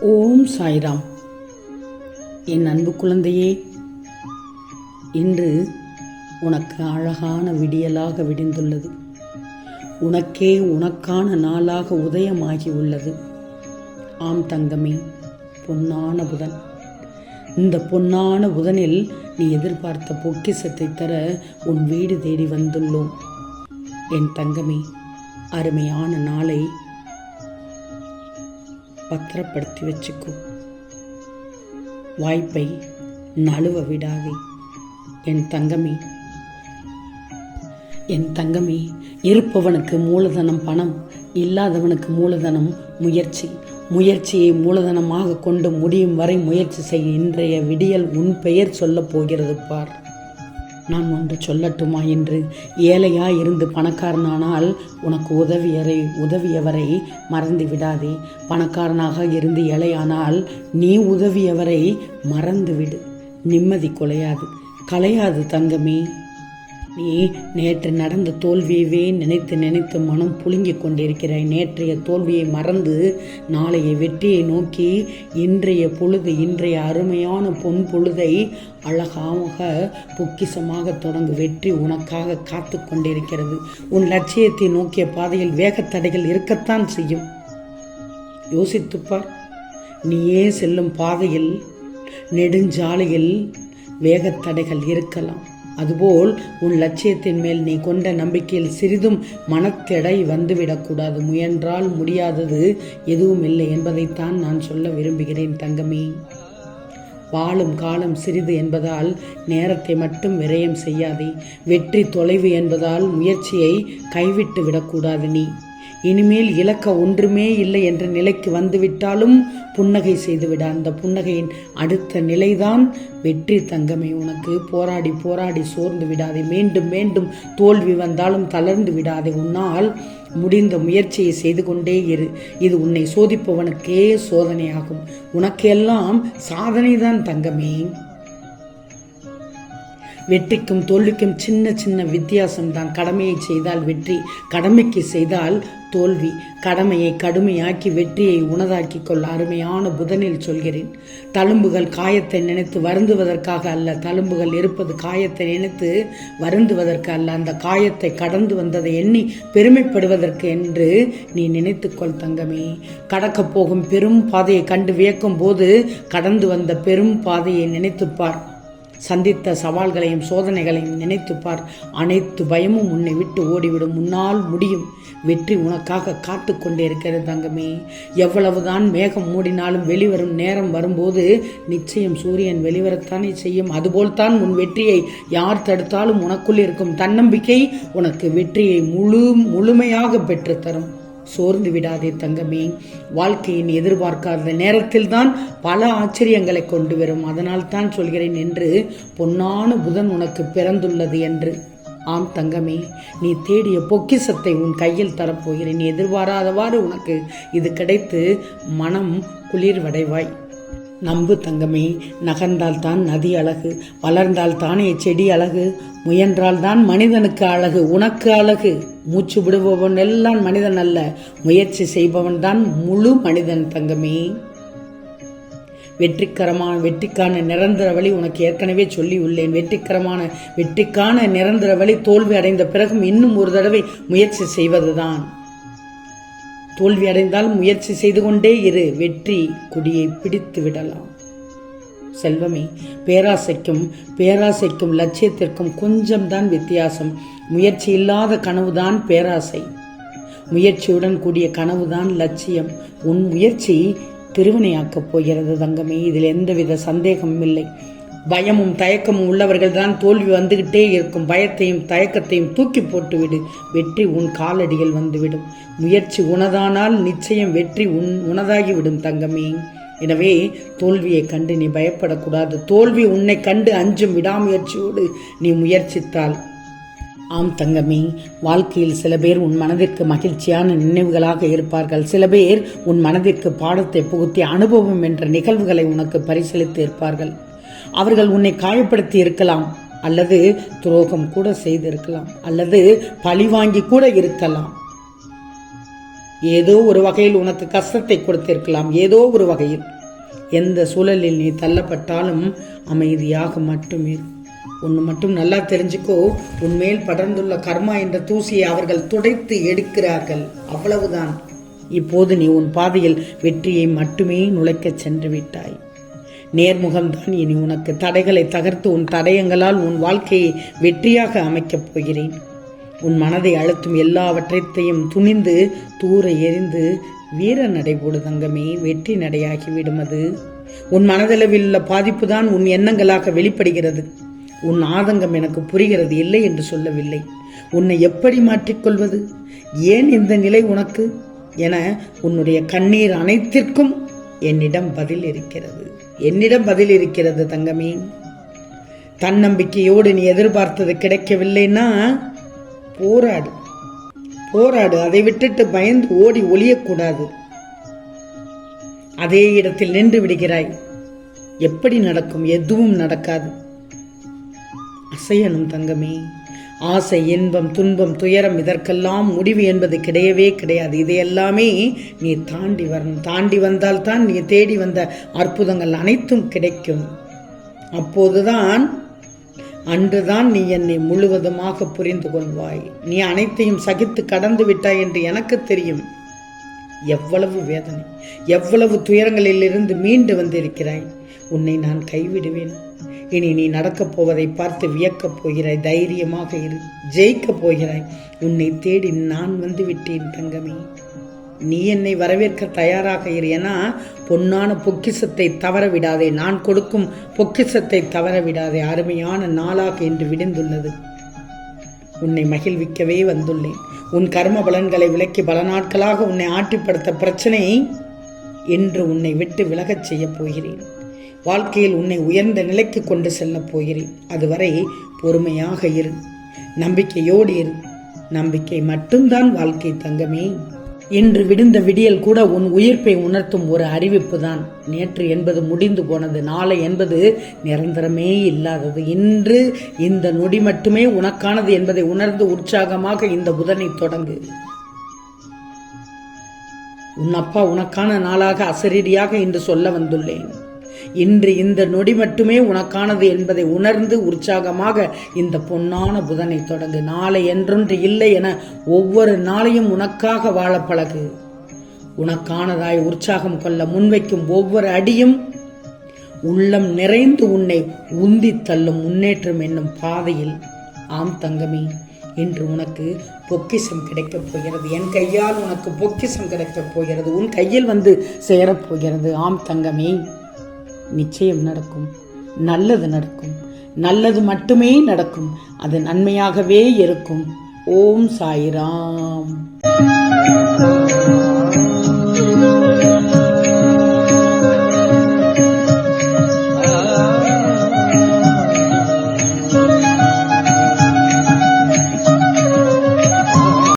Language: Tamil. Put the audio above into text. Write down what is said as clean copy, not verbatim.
ஓம் சாய்ராம். என் அன்பு குழந்தையே, இன்று உனக்கு அழகான விடியலாக விடிந்துள்ளது. உனக்கே உனக்கான நாளாக உதயமாகி உள்ளது. ஆம் தங்கமே, பொன்னான புதன். இந்த பொன்னான புதனில் நீ எதிர்பார்த்த பொக்கிஷத்தை தர உன் வீடு தேடி வந்துள்ளோம். என் தங்கமே, அருமையான நாளை பத்திரப்படுத்தி வச்சுக்கோ. வாய்ப்பை நழுவ விடாதே. என் தங்கமே, இருப்பவனுக்கு மூலதனம் பணம், இல்லாதவனுக்கு மூலதனம் முயற்சி. முயற்சியை மூலதனமாக கொண்டு முடியும் வரை முயற்சி செய். இன்றைய விடியல் உன் பெயர் சொல்லப் போகிறது பார். நான் ஒன்று சொல்லட்டுமா? என்று ஏழையாய் இருந்து பணக்காரனானால் உனக்கு உதவியவரை மறந்து விடாதே. பணக்காரனாக இருந்து ஏழையானால் நீ உதவியவரை மறந்துவிடு. நிம்மதி கலையாது தங்கமே. நீ நேற்று நடந்த தோல்வியவே நினைத்து மனம் புழுங்கிக் கொண்டிருக்கிறாய். நேற்றைய தோல்வியை மறந்து நாளைய வெற்றியை நோக்கி இன்றைய அருமையான பொன் பொழுதை அழகாக பொக்கிஷமாக தொடங்கு. வெற்றி உனக்காக காத்து கொண்டிருக்கிறது. உன் லட்சியத்தை நோக்கிய பாதையில் வேகத்தடைகள் இருக்கத்தான் செய்யும். யோசித்துப்பார். நீயே செல்லும் பாதையில் நெடுஞ்சாலையில் வேகத்தடைகள் இருக்கலாம். அதுபோல் உன் லட்சியத்தின் மேல் நீ கொண்ட நம்பிக்கையில் சிறிதும் மனத்தடை வந்துவிடக்கூடாது. முயன்றால் முடியாதது எதுவும் இல்லை என்பதைத்தான் நான் சொல்ல விரும்புகிறேன் தங்கமே. வாழும் காலம் சிறிது என்பதால் நேரத்தை மட்டும் விரயம் செய்யாதே. வெற்றி தொலைவு என்பதால் முயற்சியை கைவிட்டு விடக்கூடாது. நீ இனிமேல் இலக்க ஒன்றுமே இல்லை என்ற நிலைக்கு வந்துவிட்டாலும் புன்னகை செய்துவிட. அந்த புன்னகையின் அடுத்த நிலைதான் வெற்றி தங்கமே. உனக்கு போராடி சோர்ந்து விடாதே. மீண்டும் தோல்வி வந்தாலும் தளர்ந்து விடாதே. உன்னால் முடிந்த முயற்சியை செய்து கொண்டே இரு. இது உன்னை சோதிப்பவனுக்கே சோதனையாகும். உனக்கெல்லாம் சாதனைதான் தங்கமே. வெற்றிக்கும் தோல்விக்கும் சின்ன வித்தியாசம்தான். கடமையை செய்தால் வெற்றி, கடமைக்கு செய்தால் தோல்வி. கடமையை கடுமையாக்கி வெற்றியை உனதாக்கி கொள்ள அருமையான புதனில் சொல்கிறேன். தழும்புகள் காயத்தை நினைத்து வருந்துவதற்காக அல்ல. தழும்புகள் இருப்பது காயத்தை நினைத்து வருந்துவதற்கு அல்ல. அந்த காயத்தை கடந்து வந்ததை எண்ணி பெருமைப்படுவதற்கு என்று நீ நினைத்துக்கொள் தங்கமே. கடக்கப் போகும் பெரும் பாதையை கண்டு வியக்கும் போது கடந்து வந்த பெரும் பாதையை நினைத்துப்பார். சந்தித்த சவால்களையும் சோதனைகளையும் நினைத்துப்பார். அனைத்து பயமும் உன்னை விட்டு ஓடிவிடும். முன்னால் முடியும். வெற்றி உனக்காக காத்து கொண்டே இருக்கிறது தங்கமே. எவ்வளவுதான் மேகம் மூடினாலும் வெளிவரும் நேரம் வரும்போது நிச்சயம் சூரியன் வெளிவரத்தானே செய்யும். அதுபோல்தான் உன் வெற்றியை யார் தடுத்தாலும் உனக்குள் இருக்கும் தன்னம்பிக்கை உனக்கு வெற்றியை முழுமையாக பெற்றுத்தரும். சோர்ந்து விடாதே தங்கமே. வாழ்க்கையின் எதிர்பார்க்காத நேரத்தில் தான் பல ஆச்சரியங்களை கொண்டு வரும். அதனால் தான் சொல்கிறேன் என்று பொன்னான புதன் உனக்கு பிறந்துள்ளது என்று. ஆம் தங்கமே, நீ தேடிய பொக்கிஷத்தை உன் கையில் தரப்போகிறேன். நீ எதிர்பாராதவாறு உனக்கு இது கிடைத்து மனம் குளிர்வடைவாய். நம்பு தங்கமே. நகர்ந்தால் தான் நதி அழகு, வளர்ந்தால் தானே செடி அழகு, முயன்றால் தான் மனிதனுக்கு அழகு. உனக்கு அழகு. மூச்சு விடுபவன் எல்லாம் மனிதன் அல்ல, முயற்சி செய்பவன் தான் முழு மனிதன் தங்கமே. வெற்றிக்கான நிரந்தர வழி உனக்கு ஏற்கனவே சொல்லி உள்ளேன். வெற்றிக்கான நிரந்தர வழி தோல்வி அடைந்த பிறகும் இன்னும் ஒரு தடவை முயற்சி செய்வதுதான். தோல்வி அடைந்தால் முயற்சி செய்து கொண்டே இரு. வெற்றி கொடியை பிடித்து விடலாம். செல்வமே, பேராசைக்கும் லட்சியத்திற்கும் கொஞ்சம்தான் வித்தியாசம். முயற்சி இல்லாத கனவுதான் பேராசை. முயற்சியுடன் கூடிய கனவுதான் லட்சியம். உன் முயற்சி திருவினையாக்கப் போகிறது தங்கமே. இதில் எந்தவித சந்தேகமும் இல்லை. பயமும் தயக்கமும் உள்ளவர்கள் தான் தோல்வி வந்துகிட்டே இருக்கும். பயத்தையும் தயக்கத்தையும் தூக்கி போட்டுவிடு. வெற்றி உன் காலடியில் வந்துவிடும். முயற்சி உனதானால் நிச்சயம் வெற்றி உனதாகிவிடும் தங்கமே. எனவே தோல்வியை கண்டு நீ பயப்படக்கூடாது. தோல்வி உன்னை கண்டு அஞ்சும். விடாமுயற்சியோடு நீ முயற்சித்தால். ஆம் தங்கமே, வாழ்க்கையில் சில பேர் உன் மனதிற்கு மகிழ்ச்சியான நினைவுகளாக இருப்பார்கள். சில பேர் உன் மனதிற்கு பாடத்தை புகுத்திய அனுபவம் என்ற நிகழ்வுகளை உனக்கு பரிசளித்து இருப்பார்கள். அவர்கள் உன்னை காயப்படுத்தி இருக்கலாம், அல்லது துரோகம் கூட செய்திருக்கலாம், அல்லது பழி வாங்கி கூட இருக்கலாம். ஏதோ ஒரு வகையில் உனக்கு கஷ்டத்தை கொடுத்திருக்கலாம். ஏதோ ஒரு வகையில் எந்த சூழலில் நீ தள்ளப்பட்டாலும் அமைதியாக மட்டுமே ஒன்று மட்டும் நல்லா தெரிஞ்சுக்கோ, உன்மேல் படர்ந்துள்ள கர்மா என்ற தூசியை அவர்கள் துடைத்து எடுக்கிறார்கள், அவ்வளவுதான். இப்போது நீ உன் பாதையில் வெற்றியை மட்டுமே நுழைக்கச் சென்று விட்டாய். நேர்முகம்தான் இனி உனக்கு தடைகளை தகர்த்து உன் தடயங்களால் உன் வாழ்க்கையை வெற்றியாக அமைக்கப் போகிறேன். உன் மனதை அழுத்தும் எல்லாவற்றையும் துணிந்து தூர எறிந்து வீர நடைபோடு தங்கமே, வெற்றி நடையாகிவிடும். அது உன் மனதளவில் உள்ள பாதிப்பு தான் உன் எண்ணங்களாக வெளிப்படுகிறது. உன் ஆதங்கம் எனக்கு புரிகிறது, இல்லை என்று சொல்லவில்லை. உன்னை எப்படி மாற்றிக்கொள்வது, ஏன் இந்த நிலை உனக்கு என உன்னுடைய கண்ணீர் அனைத்திற்கும் என்னிடம் பதில் இருக்கிறது. என்னிடம் பதில் இருக்கிறது தங்கமே. தன்னம்பிக்கையோடு நீ எதிர்பார்த்தது கிடைக்கவில்லைன்னா போராடு, போராடு. அதை விட்டுட்டு பயந்து ஓடி ஒளியக்கூடாது. அதே இடத்தில் நின்று விடுகிறாய். எப்படி நடக்கும்? எதுவும் நடக்காது. அசையணும் தங்கமே. ஆசை, இன்பம், துன்பம், துயரம் இதற்கெல்லாம் முடிவு என்பது கிடையவே கிடையாது. இதையெல்லாமே நீ தாண்டி வரணும். தாண்டி வந்தால்தான் நீ தேடி வந்த அற்புதங்கள் அனைத்தும் கிடைக்கும். அப்போதுதான், அன்றுதான் நீ என்னை முழுவதுமாக புரிந்து கொள்வாய். நீ அனைத்தையும் சகித்து கடந்து விட்டாய் என்று எனக்கு தெரியும். எவ்வளவு வேதனை, எவ்வளவு துயரங்களில் இருந்து மீண்டு வந்திருக்கிறாய். உன்னை நான் கைவிடுவேன். இனி நீ நடக்கப் போவதை பார்த்து வியக்கப் போகிறாய். தைரியமாக இரு, ஜெயிக்கப் போகிறாய். உன்னை தேடி நான் வந்து விட்டேன் தங்கமே. நீ என்னை வரவேற்க தயாராக இரு. ஏன்னா பொன்னான பொக்கிஷத்தை தவற விடாதே. நான் கொடுக்கும் பொக்கிஷத்தை தவற விடாதே. அருமையான நாளாக இன்று விடிந்துள்ளது. உன்னை மகிழ்விக்கவே வந்துள்ளேன். உன் கர்ம பலன்களை விலக்கி பல நாட்களாக உன்னை ஆட்டிப்படுத்த பிரச்சனை என்று உன்னை விட்டு விலகச் செய்யப் போகிறேன். வாழ்க்கையில் உன்னை உயர்ந்த நிலைக்கு கொண்டு செல்லப் போகிறேன். அதுவரை பொறுமையாக இரு, நம்பிக்கையோடு இரு. நம்பிக்கை மட்டும்தான் வாழ்க்கை தங்கமே. இன்று விடுந்த விடியல் கூட உன் உயிர்ப்பை உணர்த்தும் ஒரு அறிவிப்பு தான். நேற்று என்பது முடிந்து போனது. நாளை என்பது நிரந்தரமே இல்லாதது. இன்று இந்த நொடி மட்டுமே உனக்கானது என்பதை உணர்ந்து உற்சாகமாக இந்த புதனை தொடங்கு. உன் அப்பா உனக்கான நாளாக அசரீரியாக இன்று சொல்ல வந்துள்ளேன். இன்று இந்த நொடி மட்டுமே உனக்கானது என்பதை உணர்ந்து உற்சாகமாக இந்த பொன்னான புதனை தொடங்கு. நாளை என்றொன்று இல்லை என ஒவ்வொரு நாளையும் உனக்காக வாழ பழகு. உனக்கானதாய் உற்சாகம் கொள்ள முன்வைக்கும் ஒவ்வொரு அடியும் உள்ளம் நிறைந்து உன்னை உந்தி தள்ளும் முன்னேற்றம் என்னும் பாதையில். ஆம் தங்கமே, இன்று உனக்கு பொக்கிஷம் கிடைக்கப் போகிறது. என் கையால் உனக்கு பொக்கிஷம் கிடைக்கப் போகிறது. உன் கையில் வந்து சேரப்போகிறது. ஆம் தங்கமே, நிச்சயம் நடக்கும். நல்லது நடக்கும். நல்லது மட்டுமே நடக்கும். அது நன்மையாகவே இருக்கும். ஓம் சாய்ராம்.